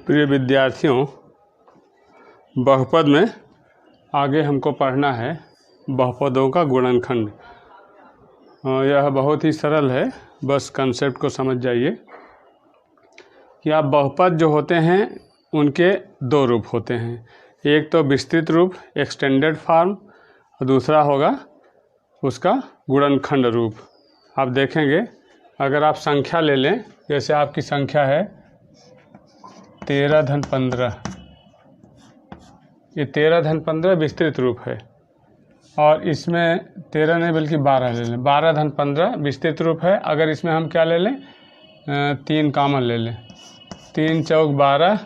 प्रिय विद्यार्थियों, बहुपद में आगे हमको पढ़ना है बहुपदों का गुणनखंड। यह बहुत ही सरल है, बस कंसेप्ट को समझ जाइए कि आप बहुपद जो होते हैं उनके दो रूप होते हैं। एक तो विस्तृत रूप एक्सटेंडेड फॉर्म और दूसरा होगा उसका गुणनखंड रूप। आप देखेंगे अगर आप संख्या ले लें, जैसे आपकी संख्या है 13-15, ये 13-15 विस्तृत रूप है और इसमें 13 नहीं बल्कि 12 ले लें। 12-15 विस्तृत रूप है। अगर इसमें हम क्या ले लें, 3 कॉमन ले लें, 3 चौक 12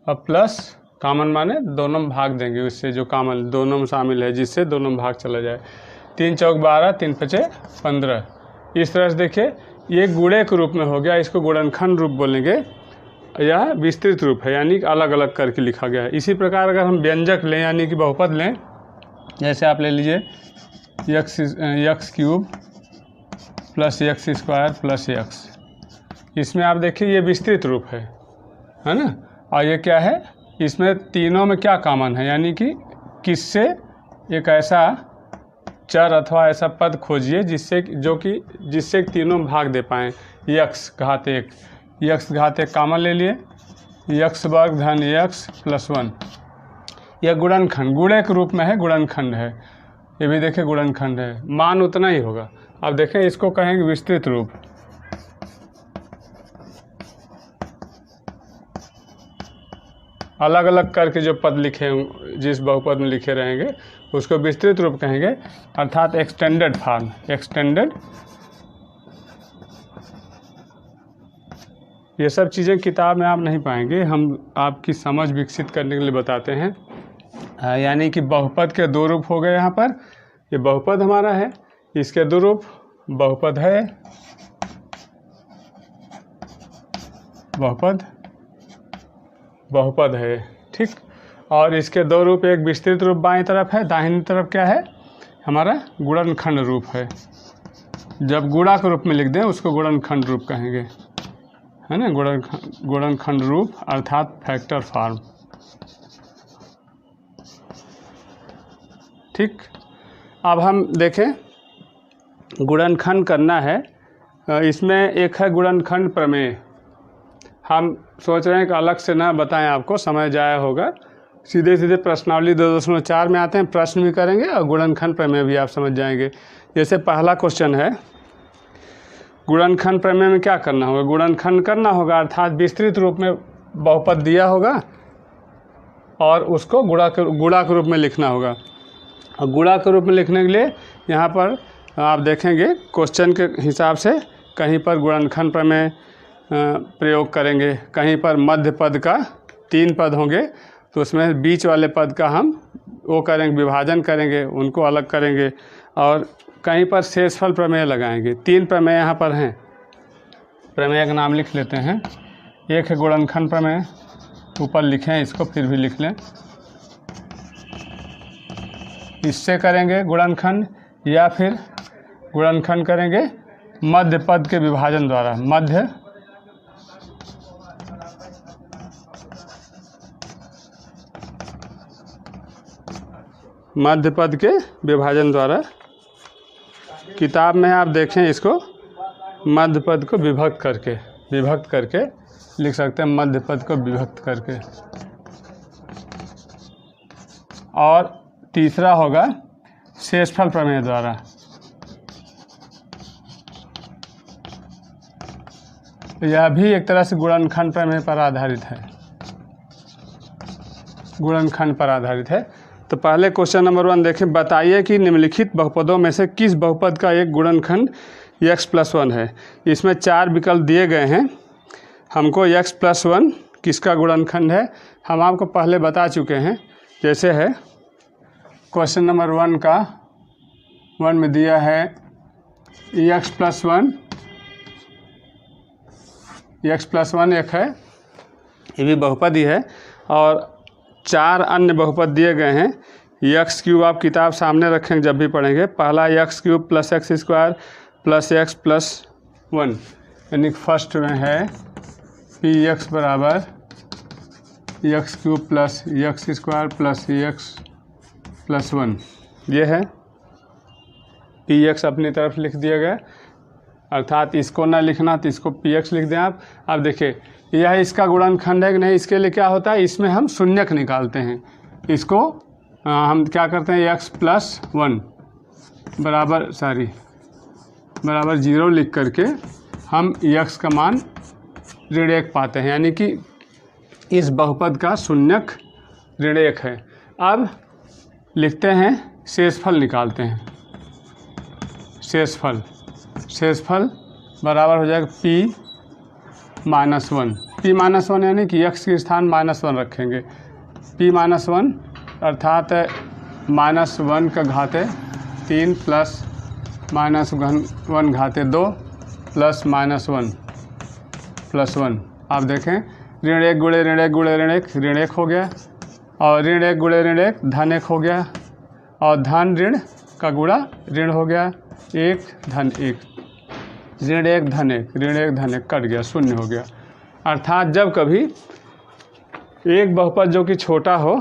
और प्लस कॉमन माने दोनों में भाग देंगे, उससे जो कॉमन दोनों में शामिल है जिससे दोनों में भाग चला जाए। 3 चौक 12, 3 पचे 15। इस तरह से देखिए ये गुणे के रूप में हो गया, इसको गुणनखंड रूप बोलेंगे। यह विस्तृत रूप है यानी अलग अलग करके लिखा गया है। इसी प्रकार अगर हम व्यंजक लें यानी कि बहुपद लें, जैसे आप ले लीजिए x cube plus x square plus x, इसमें आप देखिए ये विस्तृत रूप है ना। और ये क्या है, इसमें तीनों में क्या कॉमन है, यानी कि किससे एक ऐसा चर अथवा ऐसा पद खोजिए जिससे तीनों भाग दे पाएँ। x घात 1, x घात 1 कॉमन ले लिए, x वर्ग धन x प्लस 1, यह गुणनखंड गुणे के रूप में है, गुणनखंड है। ये भी देखिए गुणनखंड है, मान उतना ही होगा। अब देखें इसको कहेंगे विस्तृत रूप। अलग अलग करके जो पद लिखे जिस बहुपद में लिखे रहेंगे उसको विस्तृत रूप कहेंगे, अर्थात एक्सटेंडेड फॉर्म। एक्सटेंडेड, ये सब चीज़ें किताब में आप नहीं पाएंगे, हम आपकी समझ विकसित करने के लिए बताते हैं। यानी कि बहुपद के दो रूप हो गए। यहाँ पर ये बहुपद हमारा है, इसके दो रूप बहुपद है, बहुपद है, ठीक। और इसके दो रूप, एक विस्तृत रूप बाईं तरफ है, दाहिनी तरफ क्या है हमारा गुणनखंड रूप है। जब गुणा के रूप में लिख दें उसको गुणनखंड रूप कहेंगे, है ना। गुणनखंड रूप अर्थात फैक्टर फॉर्म, ठीक। अब हम देखें गुणनखंड करना है। इसमें एक है गुणनखंड प्रमेय। हम सोच रहे हैं कि अलग से ना बताएं, आपको समय जाया होगा। सीधे सीधे प्रश्नावली 2.4 में आते हैं, प्रश्न भी करेंगे और गुणनखंड प्रमेय भी आप समझ जाएंगे। जैसे पहला क्वेश्चन है, गुणनखंड प्रमेय में क्या करना होगा, गुणनखंड करना होगा, अर्थात विस्तृत रूप में बहुपद दिया होगा और उसको गुणा के रूप में लिखना होगा। और गुणा के रूप में लिखने के लिए यहाँ पर आप देखेंगे क्वेश्चन के हिसाब से कहीं पर गुणनखंड प्रमेय प्रयोग करेंगे, कहीं पर मध्य पद का 3 पद होंगे तो उसमें बीच वाले पद का हम वो करेंगे, विभाजन करेंगे, उनको अलग करेंगे। और कहीं पर शेषफल प्रमेय लगाएंगे। 3 प्रमेय यहाँ पर हैं, प्रमेय का नाम लिख लेते हैं। एक है गुणनखंड प्रमेय, ऊपर लिखें इसको, फिर भी लिख लें। इससे करेंगे गुणनखंड, या फिर गुणनखंड करेंगे मध्य पद के विभाजन द्वारा। मध्य पद के विभाजन द्वारा। किताब में आप देखें इसको मध्य पद को विभक्त करके लिख सकते हैं, मध्य पद को विभक्त करके। और तीसरा होगा शेषफल प्रमेय द्वारा। यह भी एक तरह से गुणनखंड प्रमेय पर आधारित है, गुणनखंड पर आधारित है। तो पहले क्वेश्चन नंबर 1 देखें, बताइए कि निम्नलिखित बहुपदों में से किस बहुपद का एक गुणनखंड x+1 है। इसमें 4 विकल्प दिए गए हैं। हमको x+1 किसका गुणनखंड है हम आपको पहले बता चुके हैं। जैसे है क्वेश्चन नंबर 1 में दिया है x+1 एक है, ये भी बहुपद ही है। और 4 अन्य बहुपद दिए गए हैं। x क्यूब आप किताब सामने रखेंगे जब भी पढ़ेंगे। पहला x cube plus x square plus x plus 1, यानी फर्स्ट में है px बराबर x cube plus x square plus x plus 1, ये है पी एक्स अपनी तरफ लिख दिया गया, अर्थात इसको ना लिखना तो इसको पी एक्स लिख दें आप। अब देखिए यह इसका गुणनखंड है कि नहीं, इसके लिए क्या होता है, इसमें हम शून्यक निकालते हैं। इसको हम क्या करते हैं, एक्स प्लस 1 बराबर 0 लिख करके हम एक्स का मान ऋण 1 पाते हैं, यानी कि इस बहुपद का शून्यक ऋण 1 है। अब लिखते हैं शेषफल निकालते हैं। शेषफल बराबर हो जाएगा p माइनस 1 यानी कि x के स्थान -1 रखेंगे। p माइनस 1 अर्थात -1 का घाते 3 प्लस -1 घाते 2 प्लस -1 प्लस 1। आप देखें ऋण 1 गुणे ऋण 1 गुणे ऋण 1 ऋण 1 हो गया, और ऋण 1 गुणे ऋण 1 धन 1 हो गया, और धन ऋण का गुणा ऋण हो गया 1 धन 1, ऋण 1 धन 1 ऋण 1 धन 1 कट गया, शून्य हो गया। अर्थात जब कभी एक बहुपद जो कि छोटा हो,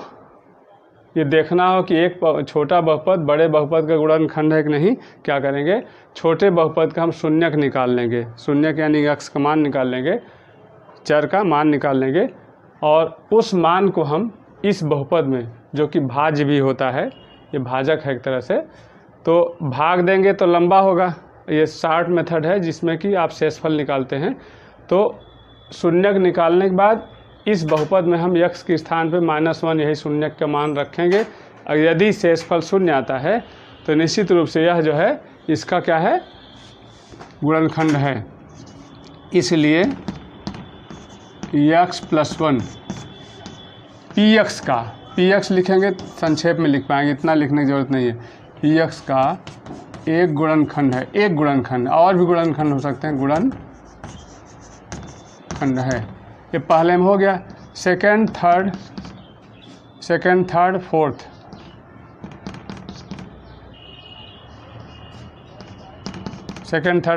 ये देखना हो कि एक छोटा बहुपद बड़े बहुपद का गुणनखंड है कि नहीं, क्या करेंगे, छोटे बहुपद का हम शून्यक निकाल लेंगे। शून्यक यानी x का मान निकाल लेंगे, चर का मान निकाल लेंगे, और उस मान को हम इस बहुपद में, जो कि भाज्य भी होता है, ये भाजक है एक तरह से, तो भाग देंगे तो लंबा होगा। ये शॉर्ट मेथड है जिसमें कि आप शेषफल निकालते हैं। तो शून्यक निकालने के बाद इस बहुपद में हम x के स्थान पे -1 यही शून्यक का मान रखेंगे। और यदि शेषफल शून्य आता है तो निश्चित रूप से यह जो है इसका क्या है, गुणनखंड है। इसलिए x प्लस 1 पी एक्स लिखेंगे, संक्षेप में लिख पाएंगे, इतना लिखने की ज़रूरत नहीं है। पी एक्स का एक गुणनखंड है, एक गुणनखंड, और भी गुणनखंड हो सकते हैं, गुणनखंड है। ये पहले में हो गया। सेकंड थर्ड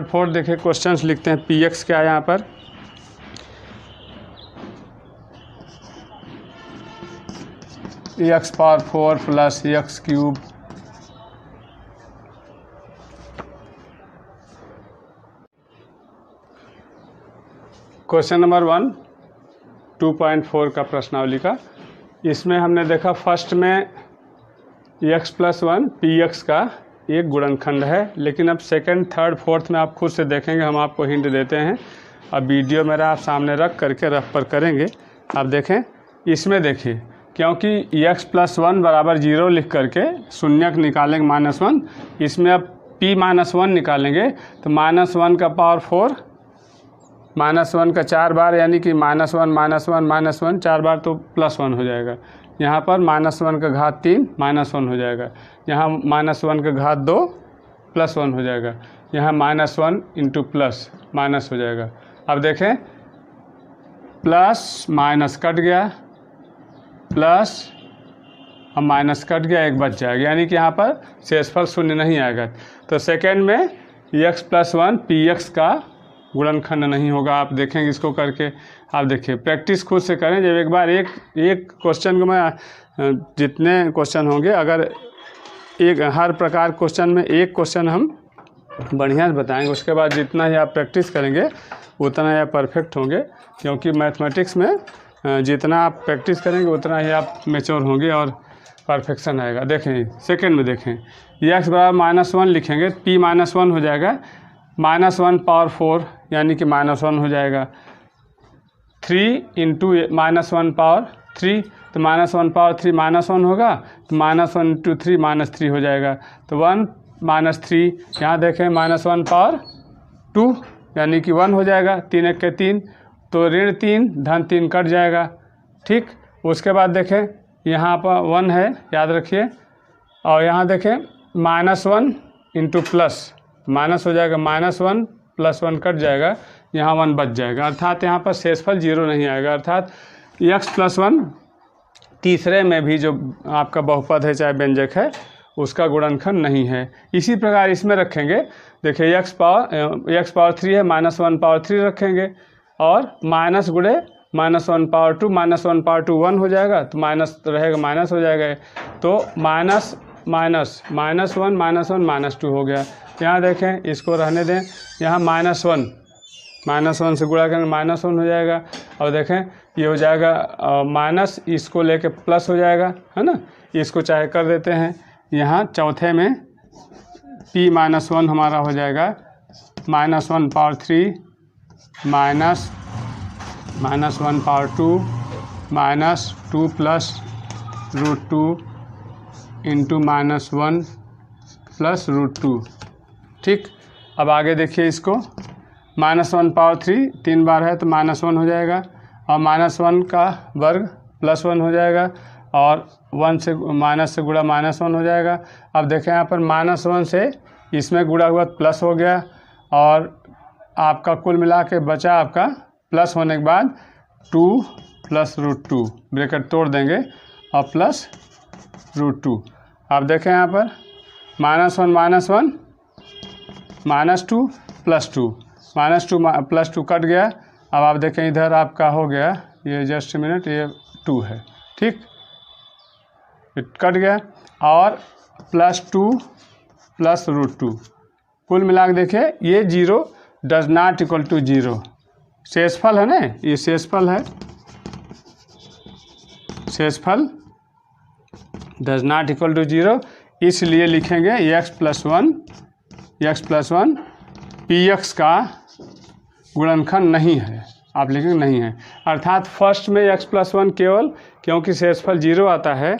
फोर्थ, देखिए क्वेश्चंस लिखते हैं। पी एक्स क्या है यहाँ पर, x power 4 plus x cube question number 1 2.4 का प्रश्नावली का। इसमें हमने देखा फर्स्ट में x प्लस 1 पी एक्स का एक गुणनखंड है, लेकिन अब सेकंड थर्ड फोर्थ में आप खुद से देखेंगे, हम आपको हिंट देते हैं। अब वीडियो मेरा आप सामने रख करके रफ पर करेंगे। आप देखें, इसमें देखिए, क्योंकि x प्लस 1 बराबर 0 लिख करके शून्यक निकालेंगे -1, इसमें अब p माइनस 1 निकालेंगे तो -1 का पावर 4, -1 का 4 बार, यानी कि -1 4 बार तो +1 हो जाएगा। यहाँ पर -1 का घात 3 -1 हो जाएगा, यहाँ -1 का घात 2 +1 हो जाएगा, यहाँ -1 इंटू प्लस माइनस हो जाएगा। अब देखें प्लस माइनस कट गया, प्लस अब माइनस कट गया, एक बच जाएगा, यानी कि यहाँ पर शेषफल शून्य नहीं आएगा। तो सेकेंड में x प्लस 1 पी एक्स का गुणनखंड नहीं होगा। आप देखेंगे इसको करके, आप देखिए प्रैक्टिस खुद से करें। जब एक बार एक क्वेश्चन को मैं, जितने क्वेश्चन होंगे, अगर एक हर प्रकार क्वेश्चन में एक क्वेश्चन हम बढ़िया से बताएंगे, उसके बाद जितना ही आप प्रैक्टिस करेंगे उतना ही आप परफेक्ट होंगे, क्योंकि मैथमेटिक्स में जितना आप प्रैक्टिस करेंगे उतना ही आप मैच्योर होंगे और परफेक्शन आएगा। देखें सेकंड में देखें, x बराबर -1 लिखेंगे, p -1 हो जाएगा, -1 पावर 4 यानी कि -1 हो जाएगा, 3 इंटू -1 पावर 3, तो -1 पावर 3 -1 होगा, तो -1 इंटू 3 -3 हो जाएगा, तो 1 -3। यहाँ देखें -1 पावर 2 यानी कि 1 हो जाएगा, 3 1 के 3, तो ऋण 3 धन 3 कट जाएगा। ठीक, उसके बाद देखें यहाँ पर 1 है, याद रखिए, और यहाँ देखें -1 इंटू प्लस माइनस हो जाएगा, -1 + 1 कट जाएगा, यहाँ 1 बच जाएगा, अर्थात यहाँ पर शेषफल 0 नहीं आएगा। अर्थात x प्लस 1 तीसरे में भी जो आपका बहुपद है चाहे व्यंजक है उसका गुणनखंड नहीं है। इसी प्रकार इसमें रखेंगे, देखिए x पावर 3 है, -1 पावर 3 रखेंगे, और माइनस गुणे -1 पावर 2, -1 पावर 2 1 हो जाएगा, तो माइनस रहेगा, माइनस हो जाएगा, तो माइनस माइनस -1 -1 -2 हो गया। यहाँ देखें, इसको रहने दें, यहाँ -1 से गुणा करेंगे -1 हो जाएगा, और देखें ये हो जाएगा माइनस, इसको लेके प्लस हो जाएगा, है ना। इसको चाहे कर देते हैं, यहाँ चौथे में p-1 हमारा हो जाएगा -1 power 3 -1 power 2 -2 plus √2 into -1 plus √2। ठीक, अब आगे देखिए इसको, -1 पावर 3 बार है तो -1 हो जाएगा, और -1 का वर्ग +1 हो जाएगा, और 1 से माइनस से गुणा -1 हो जाएगा। अब देखें यहाँ पर -1 से इसमें गुणा हुआ प्लस हो गया, और आपका कुल मिला के बचा आपका प्लस होने के बाद 2 प्लस √2, ब्रैकेट तोड़ देंगे और प्लस √2। आप देखें यहाँ पर -1 -1 -2 +2 -2 +2 कट गया। अब आप देखें इधर आपका हो गया, ये जस्ट मिनट, ये 2 है, ठीक, कट गया, और +2 प्लस √2, कुल मिला के देखिए ये 0 डज नॉट इक्वल टू 0, शेषफल है ना, ये शेषफल है, शेषफल डज नॉट इक्वल टू 0, इसलिए लिखेंगे x + 1 px का गुणनखंड नहीं है, आप लिखेंगे नहीं है, अर्थात फर्स्ट में x + 1 केवल क्योंकि शेषफल 0 आता है,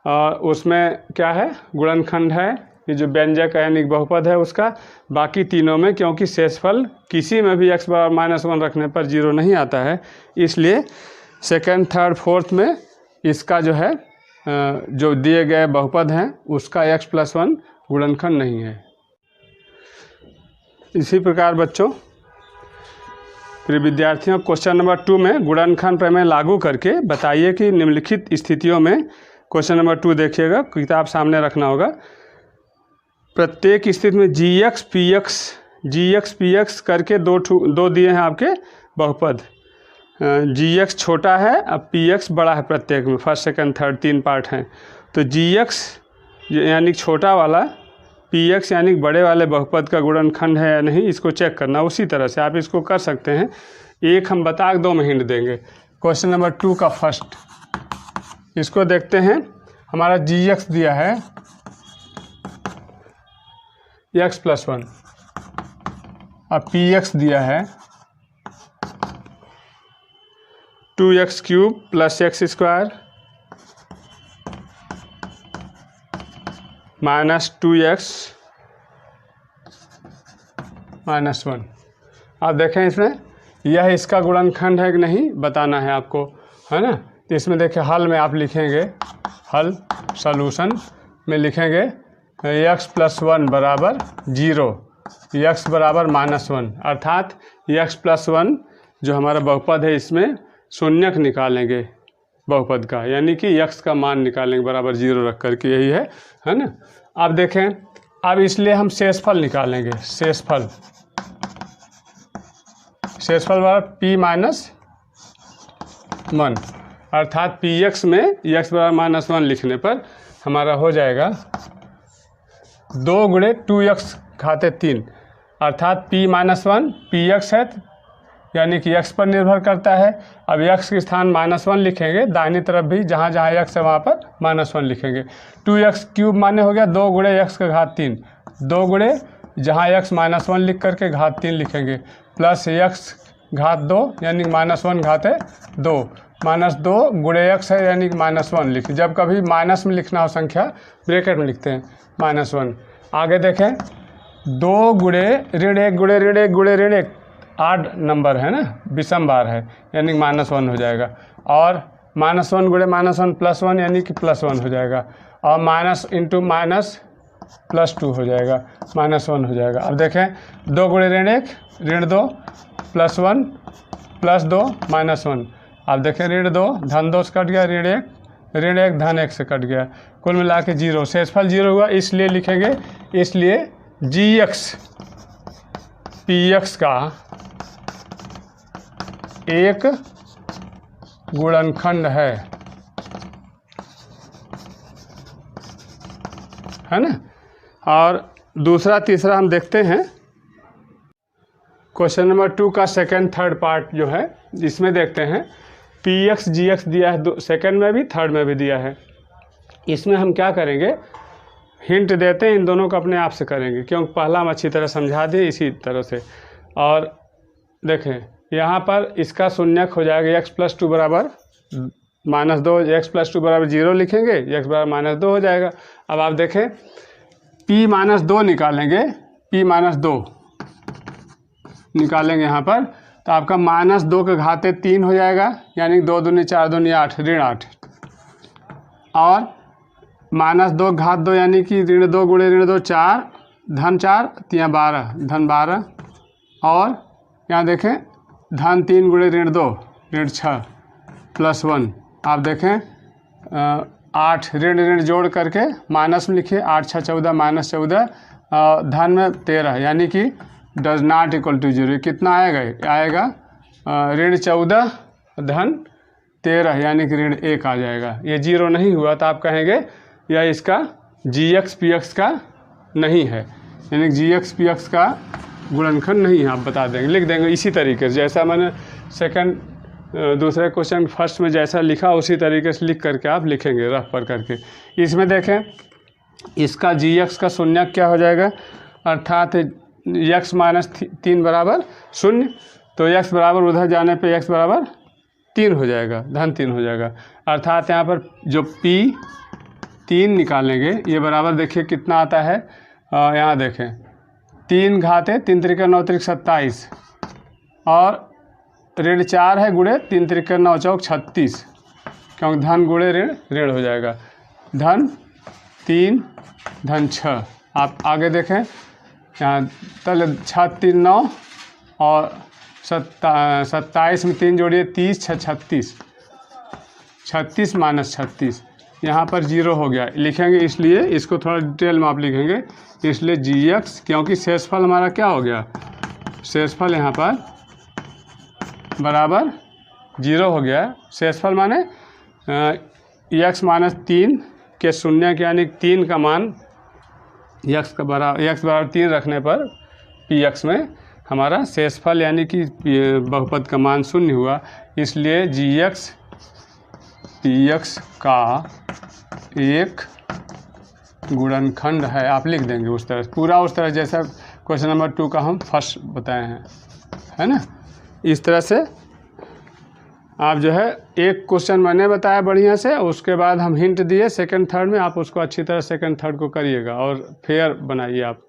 और उसमें क्या है, गुणनखंड है, ये जो व्यंजक है यानी बहुपद है उसका, बाकी तीनों में क्योंकि शेषफल किसी में भी x = -1 रखने पर 0 नहीं आता है, इसलिए सेकंड, थर्ड, फोर्थ में इसका जो है जो दिए गए बहुपद हैं उसका x + 1 गुणनखंड नहीं है। इसी प्रकार बच्चों, प्रिय विद्यार्थियों, क्वेश्चन नंबर 2 में गुणनखंड प्रमेय लागू करके बताइए कि निम्नलिखित स्थितियों में, क्वेश्चन नंबर 2 देखिएगा, किताब सामने रखना होगा, प्रत्येक स्थिति में gx px करके दो दिए हैं आपके बहुपद, gx छोटा है, अब px बड़ा है, प्रत्येक में फर्स्ट, सेकंड, थर्ड 3 पार्ट हैं, तो gx यानी छोटा वाला, px यानी बड़े वाले बहुपद का गुणनखंड है या नहीं, इसको चेक करना। उसी तरह से आप इसको कर सकते हैं, एक हम बता 2 में हिंट देंगे। क्वेश्चन नंबर 2 का फर्स्ट, इसको देखते हैं, हमारा gx दिया है x + 1, अब px दिया है 2x³ + x² -2x - 1। आप देखें इसमें, यह इसका गुणनखंड है कि नहीं बताना है आपको, है ना। तो इसमें देखिए हल में आप लिखेंगे, हल सॉल्यूशन में लिखेंगे x + 1 बराबर 0, x बराबर -1, अर्थात x + 1 जो हमारा बहुपद है इसमें शून्यक निकालेंगे बहुपद का, यानी कि x का मान निकालेंगे बराबर 0 रख करके, यही है ना। अब देखें, अब इसलिए हम शेषफल निकालेंगे, शेषफल बराबर p-1, अर्थात px में x बराबर -1 लिखने पर हमारा हो जाएगा 2 × 2x घाते 3, अर्थात p-1 px है, यानी कि x पर निर्भर करता है। अब x के स्थान -1 लिखेंगे, दाहिनी तरफ भी जहाँ जहाँ x है वहाँ पर -1 लिखेंगे। 2x³ माने हो गया 2 × x का घात 3, 2 × जहाँ x -1 लिख करके घात 3 लिखेंगे, प्लस x घात 2 यानी -1 घाते 2, -2 × x है यानी कि -1 लिखें। जब कभी माइनस में लिखना हो संख्या, ब्रैकेट में लिखते हैं -1। आगे देखें, 2 × -1 × 1 8 नंबर है ना, विषम बार है, यानी -1 हो जाएगा, और -1 × -1 +1 यानी कि +1 हो जाएगा, और माइनस इंटू माइनस +2 हो जाएगा, -1 हो जाएगा। अब देखें, 2 × 1 -2 +1 +2 -1। अब देखें, -2 धन 2 से कट गया, ऋण 1 धन 1 से कट गया, कुल मिला के 0, शेषफल 0 हुआ, इसलिए लिखेंगे, इसलिए gx px का एक गुणनखंड है ना। और दूसरा तीसरा हम देखते हैं क्वेश्चन नंबर 2 का सेकंड थर्ड पार्ट जो है, इसमें देखते हैं पी एक्स जी एक्स दिया है, सेकंड में भी थर्ड में भी दिया है। इसमें हम क्या करेंगे, हिंट देते हैं, इन दोनों को अपने आप से करेंगे क्योंकि पहला हम अच्छी तरह समझा दिए इसी तरह से। और देखें यहाँ पर इसका शून्यक हो जाएगा x+2 बराबर -2, x+2 बराबर 0 लिखेंगे, x बराबर -2 हो जाएगा। अब आप देखें p-2 निकालेंगे, p-2 निकालेंगे यहाँ पर, तो आपका -2 के घाते 3 हो जाएगा, यानी 2 दूनी 4 दूनी 8, ऋण 8। और -2 घात 2 यानी कि ऋण 2 गुणे ऋण 2 4, धन 4 3 12, धन 12। और यहाँ देखें धन 3 गुणे ऋण 2 ऋण 6 +1। आप देखें 8 ऋण ऋण जोड़ करके माइनस में लिखिए, 8 6 14 -14, धन में 13, यानी कि डज नॉट इक्वल टू 0। कितना आएगा, आएगा ऋण 14 धन 13, यानी कि ऋण 1 आ जाएगा। ये 0 नहीं हुआ तो आप कहेंगे यह इसका GX PX का नहीं है, यानी GX PX का गुणनखंड नहीं है, आप बता देंगे, लिख देंगे इसी तरीके से जैसा मैंने सेकंड दूसरे क्वेश्चन फर्स्ट में जैसा लिखा उसी तरीके से लिख करके आप लिखेंगे रफ पर करके। इसमें देखें इसका GX का शून्यक क्या हो जाएगा, अर्थात x - 3 बराबर 0, तो x बराबर उधर जाने पे x बराबर 3 हो जाएगा, धन 3 हो जाएगा। अर्थात यहाँ पर जो p3 निकालेंगे ये बराबर देखिए कितना आता है, यहाँ देखें 3 घाते 3 त्रिक 9 त्रिक 27, और ऋण 4 है गुणे 3 त्रिक 9 चौक 36, क्योंकि धन गुणे ऋण ऋण हो जाएगा, धन 3 धन 6। आप आगे देखें यहाँ तल 6 3 9 और 27 में 3 जोड़िए 30 6 36, 36 - 36, यहाँ पर 0 हो गया लिखेंगे, इसलिए इसको थोड़ा डिटेल में आप लिखेंगे। इसलिए GX, क्योंकि शेषफल हमारा क्या हो गया, शेषफल यहाँ पर बराबर 0 हो गया। शेषफल माने x - 3 के शून्य यानी 3 का मान x बराबर 3 रखने पर PX में हमारा शेषफल यानी कि बहुपद का मान 0 हुआ। इसलिए GX PX का एक गुणनखंड है, आप लिख देंगे उस तरह, पूरा उस तरह जैसा क्वेश्चन नंबर 2 का हम फर्स्ट बताए हैं, है ना। इस तरह से आप जो है एक क्वेश्चन मैंने बताया बढ़िया से, उसके बाद हम हिंट दिए सेकंड थर्ड में, आप उसको अच्छी तरह सेकंड थर्ड को करिएगा और फेयर बनाइए आप।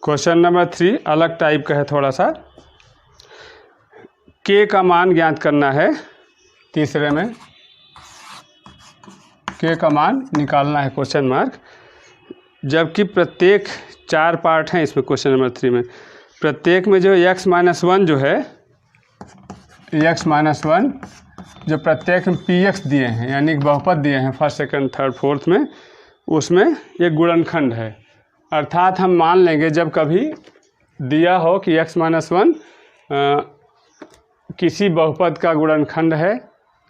क्वेश्चन नंबर 3 अलग टाइप का है थोड़ा सा, k का मान ज्ञात करना है, तीसरे में k का मान निकालना है क्वेश्चन मार्क, जबकि प्रत्येक 4 पार्ट हैं इसमें क्वेश्चन नंबर 3 में। प्रत्येक में जो x - 1 जो है, x - 1 जो प्रत्येक में PX दिए हैं यानी कि बहुपद दिए हैं फर्स्ट सेकंड थर्ड फोर्थ में, उसमें एक गुणनखंड है। अर्थात हम मान लेंगे जब कभी दिया हो कि x - 1 किसी बहुपद का गुणनखंड है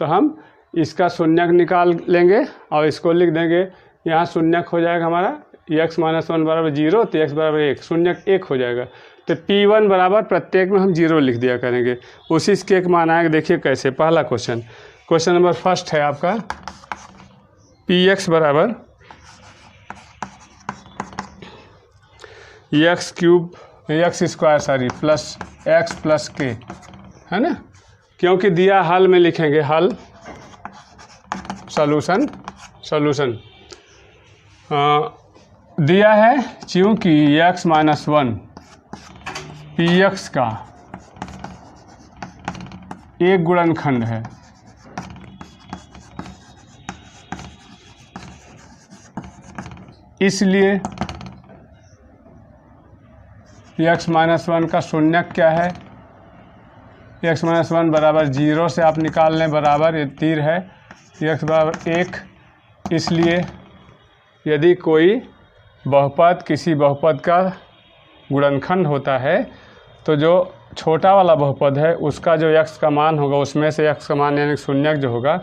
तो हम इसका शून्यक निकाल लेंगे और इसको लिख देंगे, यहाँ शून्यक हो जाएगा हमारा x - 1 बराबर 0, तो x बराबर 1, शून्यक 1 हो जाएगा। तो P1 बराबर प्रत्येक में हम 0 लिख दिया करेंगे, उसी के एक मान आएगा। देखिए कैसे, पहला क्वेश्चन नंबर फर्स्ट है आपका, Px बराबर x² plus x plus k, है ना, क्योंकि दिया हल में लिखेंगे, हल सॉल्यूशन दिया है, चूँकि x - 1 PX का एक गुणनखंड है, इसलिए x - 1 का शून्यक क्या है, x - 1 बराबर 0 से आप निकाल लें, बराबर ये तीर है, x बराबर 1। इसलिए यदि कोई बहुपद किसी बहुपद का गुणनखंड होता है तो जो छोटा वाला बहुपद है उसका जो x का मान होगा उसमें से x का मान यानी शून्यक जो होगा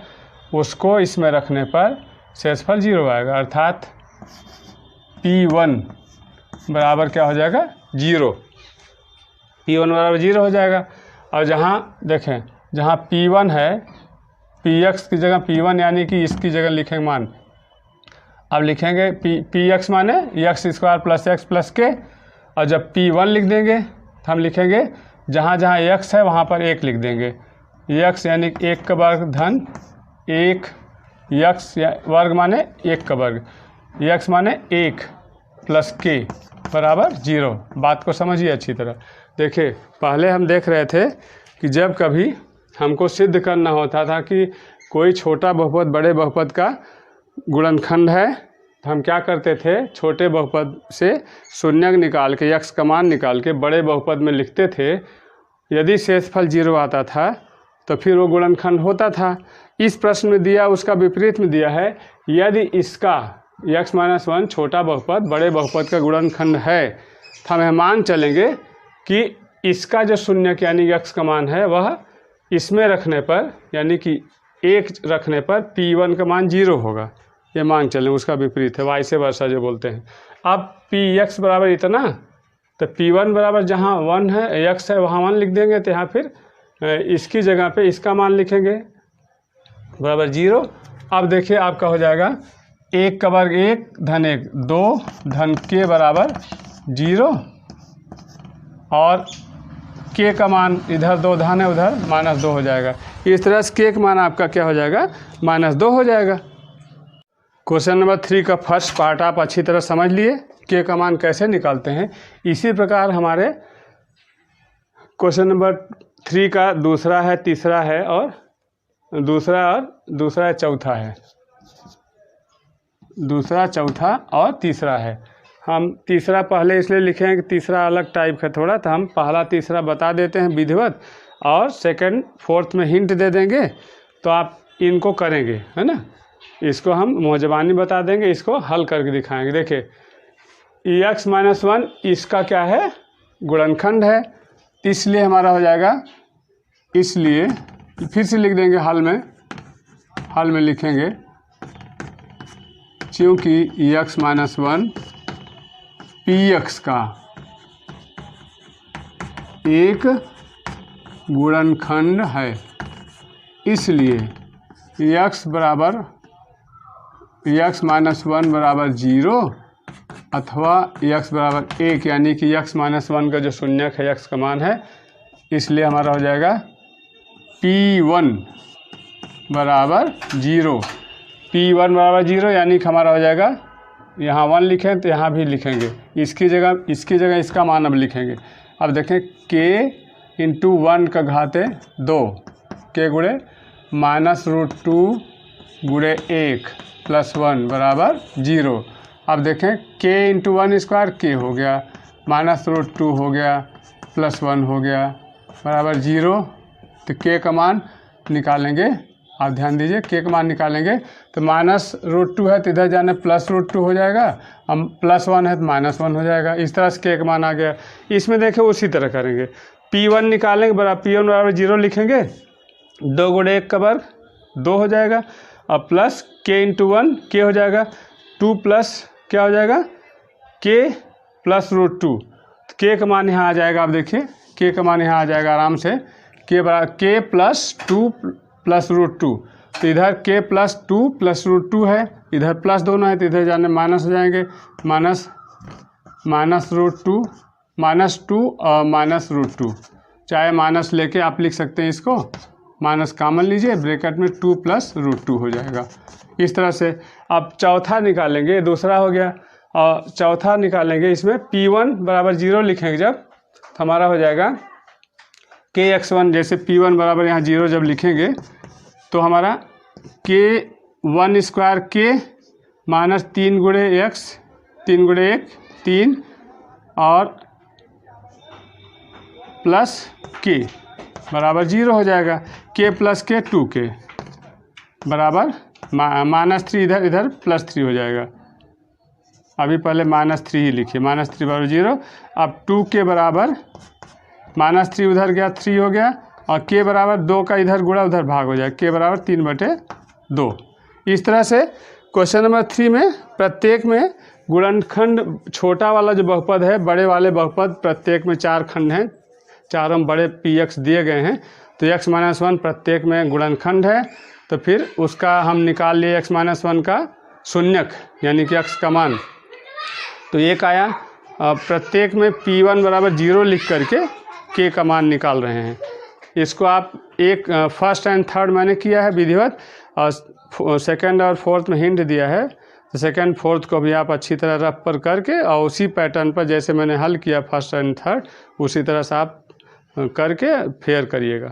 उसको इसमें रखने पर शेषफल 0 आएगा, अर्थात P1 बराबर क्या हो जाएगा 0, P1 बराबर 0 हो जाएगा। और जहाँ देखें जहाँ P1 है Px की जगह P1 यानी कि इसकी जगह लिखेंगे मान, अब लिखेंगे Px माने x² प्लस x प्लस के, और जब P1 लिख देंगे तो हम लिखेंगे जहाँ जहाँ x है वहाँ पर 1 लिख देंगे, x यानी 1 का वर्ग धन 1, x वर्ग माने 1 का वर्ग, x माने 1 प्लस के बराबर 0। बात को समझिए अच्छी तरह। देखिए पहले हम देख रहे थे कि जब कभी हमको सिद्ध करना होता था कि कोई छोटा बहुपद बड़े बहुपद का गुणनखंड है तो हम क्या करते थे, छोटे बहुपद से शून्यक निकाल के x का मान निकाल के बड़े बहुपद में लिखते थे। यदि शेषफल 0 आता था तो फिर वो गुणनखंड होता था। इस प्रश्न में दिया उसका विपरीत में दिया है, यदि इसका x-1 छोटा बहुपद बड़े बहुपद का गुणनखंड है तो हम मान चलेंगे कि इसका जो शून्यक यानी x का मान है वह इसमें रखने पर यानी कि 1 रखने पर P1 का मान 0 होगा, ये मान चलें। उसका विपरीत है वाइसे वर्सा जो बोलते हैं। अब Px बराबर इतना, तो P1 बराबर जहाँ 1 है x है वहाँ 1 लिख देंगे, तो यहाँ फिर इसकी जगह पे इसका मान लिखेंगे बराबर 0। अब देखिए आपका हो जाएगा 1 का वर्ग 1 धन 1 2 धन के बराबर 0, और के का मान इधर 2 धन है उधर -2 हो जाएगा। इस तरह से के का मान आपका क्या हो जाएगा -2 हो जाएगा। क्वेश्चन नंबर 3 का फर्स्ट पार्ट आप अच्छी तरह समझ लिए, के का मान कैसे निकालते हैं। इसी प्रकार हमारे क्वेश्चन नंबर 3 का दूसरा है, तीसरा है और दूसरा चौथा है, दूसरा चौथा और तीसरा है। हम तीसरा पहले इसलिए लिखे हैं कि तीसरा अलग टाइप का थोड़ा, तो हम पहला तीसरा बता देते हैं विधिवत, और सेकंड फोर्थ में हिंट दे देंगे तो आप इनको करेंगे, है ना। इसको हम मौजबानी बता देंगे, इसको हल करके दिखाएंगे। देखिए x-1 इसका क्या है गुणनखंड है, इसलिए हमारा हो जाएगा, इसलिए फिर से लिख देंगे हल में लिखेंगे क्योंकि x-1 Px का एक गुणनखंड है, इसलिए x-1 बराबर 0 अथवा x बराबर 1 यानी कि x-1 का जो शून्यक है x का मान है, इसलिए हमारा हो जाएगा P1 बराबर 0। P1 बराबर 0 यानी कि हमारा हो जाएगा, यहाँ 1 लिखें तो यहाँ भी लिखेंगे, इसकी जगह इसका मान अब लिखेंगे। अब देखें k × 1 का घाते 2 k गुणे -√2 गुणे 1 + 1 बराबर 0। अब देखें k × 1² k हो गया, -√2 हो गया, +1 हो गया बराबर 0। तो k का मान निकालेंगे, आप ध्यान दीजिए k का मान निकालेंगे तो -√2 है तो इधर जाने +√2 हो जाएगा, हम +1 है तो -1 हो जाएगा। इस तरह से k का मान आ गया। इसमें देखिए उसी तरह करेंगे, P1 निकालेंगे P1 बराबर 0 लिखेंगे, 2 गुणे 1 का वर्ग 2 हो जाएगा, और प्लस k × 1 k हो जाएगा, 2 प्लस क्या हो जाएगा k +√2। k का मान यहाँ आ जाएगा, आप देखिए k का मान यहाँ आ जाएगा आराम से, k बराबर k + 2 +√2, तो इधर k + 2 +√2 है, इधर प्लस दोनों है तो इधर जाने माइनस हो जाएंगे, -√2 और -√2, चाहे माइनस लेके आप लिख सकते हैं, इसको माइनस कॉमन लीजिए, ब्रैकेट में 2 + √2 हो जाएगा। इस तरह से अब चौथा निकालेंगे, दूसरा हो गया, और चौथा निकालेंगे, इसमें P1 बराबर 0 लिखेंगे जब, तो हमारा हो जाएगा kx1, जैसे P1 बराबर यहाँ 0 जब लिखेंगे तो हमारा k1² k -3 गुणे x 3 गुणे 1 3 और प्लस k बराबर 0 हो जाएगा, k + k 2k बराबर -3, इधर +3 हो जाएगा। अभी पहले -3 ही लिखिए, -3 बराबर 0। अब 2k बराबर -3 उधर गया 3 हो गया, और k बराबर 2 का इधर गुणा उधर भाग हो जाए, k बराबर 3/2। इस तरह से क्वेश्चन नंबर 3 में प्रत्येक में गुणनखंड छोटा वाला जो बहुपद है, बड़े वाले बहुपद प्रत्येक में 4 खंड हैं, चारों बड़े px दिए गए हैं, तो x-1 प्रत्येक में गुणनखंड है। तो फिर उसका हम निकाल लिए x-1 का शून्यक यानी कि x का मान, तो एक आया। प्रत्येक में p1 बराबर 0 लिख करके k का मान निकाल रहे हैं। इसको आप एक फर्स्ट एंड थर्ड मैंने किया है विधिवत, और सेकंड और फोर्थ में हिंट दिया है, तो सेकंड फोर्थ को भी आप अच्छी तरह रफ पर करके और उसी पैटर्न पर जैसे मैंने हल किया फर्स्ट एंड थर्ड, उसी तरह से आप करके फेयर करिएगा।